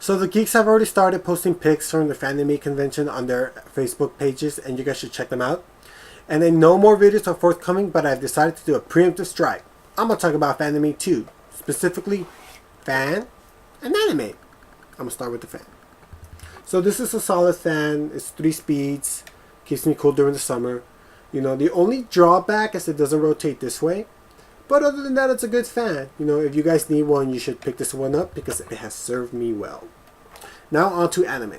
So the geeks have already started posting pics from the Fanime convention on their Facebook pages, and you guys should check them out. And then no more videos are forthcoming, but I've decided to do a preemptive strike. I'm going to talk about Fanime too, specifically fan and anime. I'm going to start with the fan. So this is a solid fan. It's 3 speeds. Keeps me cool during the summer. You know, the only drawback is it doesn't rotate this way. But other than that, it's a good fan. You know, if you guys need one, you should pick this one up because it has served me well. Now on to anime.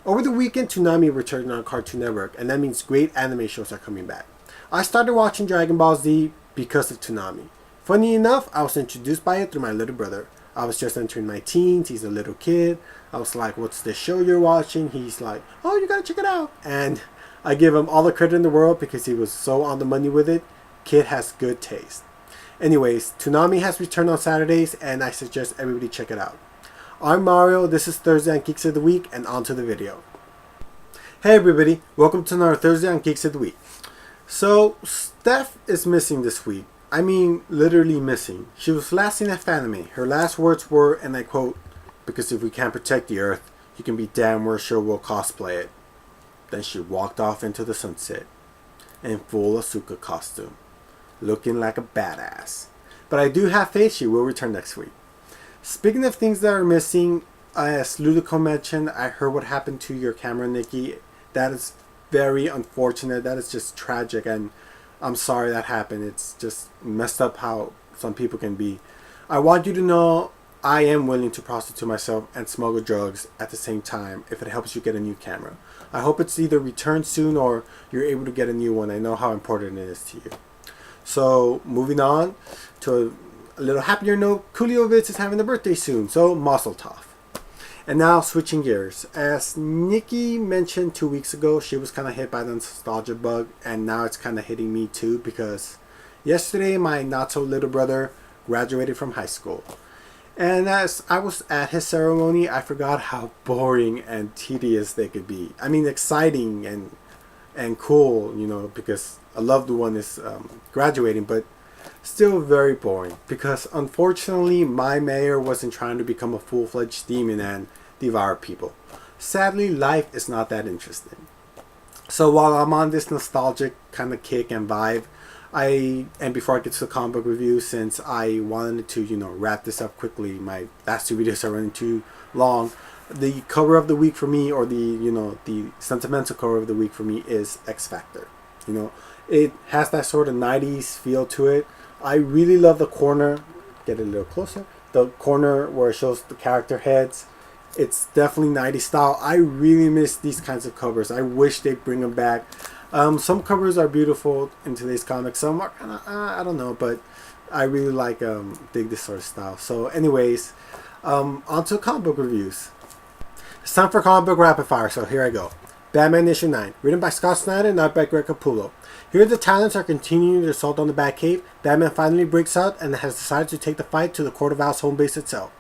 Over the weekend, Toonami returned on Cartoon Network, and that means great anime shows are coming back. I started watching Dragon Ball Z because of Toonami. Funny enough, I was introduced by it through my little brother. I was just entering my teens, he's a little kid. I was like, what's this show you're watching? He's like, oh, you gotta check it out. And I give him all the credit in the world because he was so on the money with it. Kid has good taste. Anyways, Toonami has returned on Saturdays, and I suggest everybody check it out. I'm Mario, this is Thursday on Geeks of the Week, and on to the video. Hey everybody, welcome to another Thursday on Geeks of the Week. So, Steph is missing this week. I mean, literally missing. She was last seen at Fanime. Her last words were, and I quote, "Because if we can't protect the Earth, you can be damn sure we'll cosplay it." Then she walked off into the sunset in full Asuka costume, looking like a badass. But I do have faith she will return next week. Speaking of things that are missing, as Ludico mentioned, I heard what happened to your camera, Nikki. That is very unfortunate. That is just tragic, and I'm sorry that happened. It's just messed up how some people can be. I want you to know I am willing to prostitute myself and smuggle drugs at the same time if it helps you get a new camera. I hope it's either returned soon or you're able to get a new one. I know how important it is to you. So moving on to a little happier note, Kuliovitz is having a birthday soon, so mazel tov. And now switching gears. As Nikki mentioned 2 weeks ago, she was kind of hit by the nostalgia bug, and now it's kind of hitting me too because yesterday my not so little brother graduated from high school. And as I was at his ceremony, I forgot how boring and tedious they could be. I mean, exciting and cool, you know, because a loved one is graduating, but still very boring because unfortunately my mayor wasn't trying to become a full-fledged demon and devour people. Sadly, life is not that interesting. So while I'm on this nostalgic kind of kick and vibe, and before I get to the comic book review, since I wanted to, you know, wrap this up quickly, my last 2 videos are running too long. The cover of the week for me, or the, you know, the sentimental cover of the week for me is X Factor. You know, it has that sort of 90s feel to it. I really love the corner. Get it a little closer. The corner where it shows the character heads. It's definitely 90s style. I really miss these kinds of covers. I wish they'd bring them back. Some covers are beautiful in today's comics. Some are kind of, I don't know, but I really like, dig this sort of style. So anyways, on to comic book reviews. It's time for comic book rapid fire, so here I go. Batman issue 9, written by Scott Snyder and art by Greg Capullo. Here the Talons are continuing their assault on the Batcave. Batman finally breaks out and has decided to take the fight to the Court of Owl's home base itself.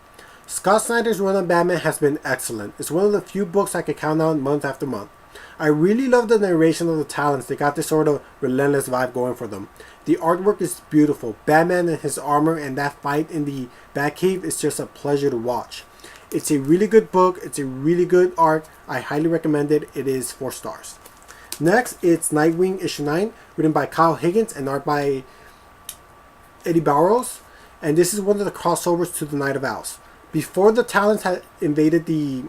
Scott Snyder's run on Batman has been excellent. It's one of the few books I could count on month after month. I really love the narration of the Talons. They got this sort of relentless vibe going for them. The artwork is beautiful. Batman in his armor and that fight in the Batcave is just a pleasure to watch. It's a really good book. It's a really good art. I highly recommend it. It is 4 stars. Next, it's Nightwing issue 9, written by Kyle Higgins and art by Eddie Barrows. And this is one of the crossovers to the Night of Owls. Before the Talons had invaded the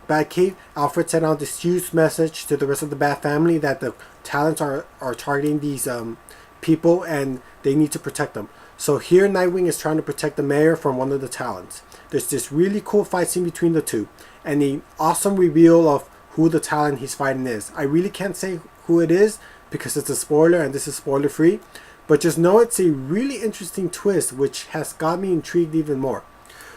Batcave, Alfred sent out this huge message to the rest of the Bat family that the Talons are targeting these people and they need to protect them. So here Nightwing is trying to protect the mayor from one of the Talons. There's this really cool fight scene between the two and the awesome reveal of who the Talon he's fighting is. I really can't say who it is because it's a spoiler and this is spoiler free, but just know it's a really interesting twist which has got me intrigued even more.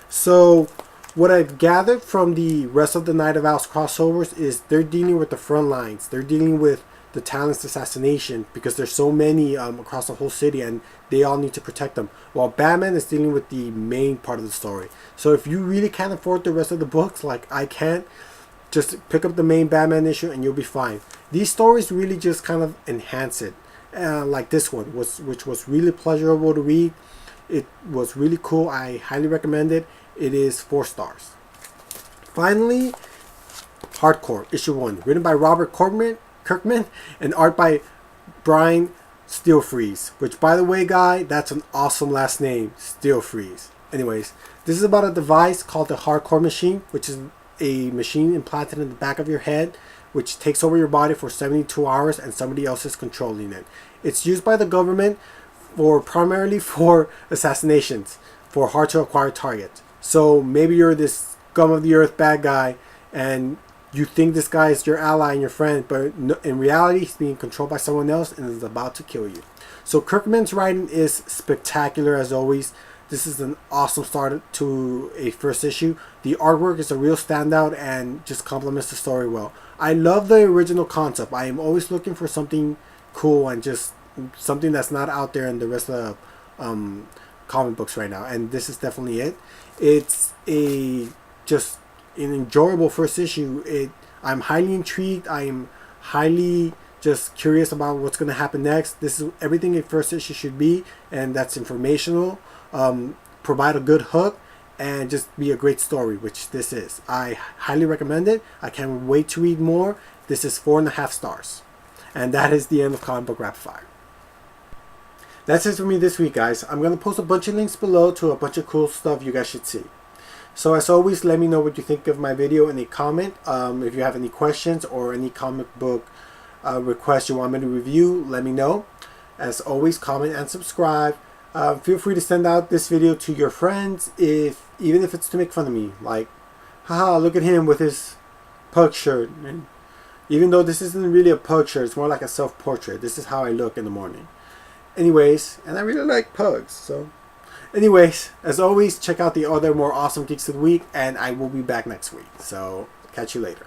So what I've gathered from the rest of the Night of Owls crossovers is they're dealing with the front lines. They're dealing with the Talon's assassination because there's so many across the whole city and they all need to protect them. While Batman is dealing with the main part of the story. So if you really can't afford the rest of the books like I can't, just pick up the main Batman issue and you'll be fine. These stories really just kind of enhance it. Like this one, which was really pleasurable to read. It was really cool. I highly recommend it. It is 4 stars. Finally, Hardcore, issue 1, written by Robert Kirkman and art by Brian Steelfreeze, which, by the way, guy, that's an awesome last name, Steelfreeze. Anyways, this is about a device called the Hardcore machine, which is a machine implanted in the back of your head, which takes over your body for 72 hours and somebody else is controlling it. It's used by the government primarily for assassinations, for hard to acquire targets. So maybe you're this scum of the earth bad guy and you think this guy is your ally and your friend, but in reality he's being controlled by someone else and is about to kill you. So Kirkman's writing is spectacular as always. This is an awesome start to a first issue. The artwork is a real standout and just complements the story well. I love the original concept. I am always looking for something cool and just something that's not out there in the rest of the comic books right now, and this is definitely it. It's just an enjoyable first issue. I'm highly intrigued. I'm highly just curious about what's going to happen next. This is everything a first issue should be, and that's informational, provide a good hook, and just be a great story, which this is. I highly recommend it. I can't wait to read more. This is 4.5 stars. And that is the end of Comic Book Rapid Fire. That's it for me this week, guys. I'm going to post a bunch of links below to a bunch of cool stuff you guys should see. So as always, let me know what you think of my video in a comment. If you have any questions or any comic book requests you want me to review, let me know. As always, comment and subscribe. Feel free to send out this video to your friends, even if it's to make fun of me. Like, haha, look at him with his pug shirt. And even though this isn't really a pug shirt, it's more like a self-portrait. This is how I look in the morning. Anyways, and I really like pugs. So, anyways, as always, check out the other more awesome geeks of the week, and I will be back next week. So, catch you later.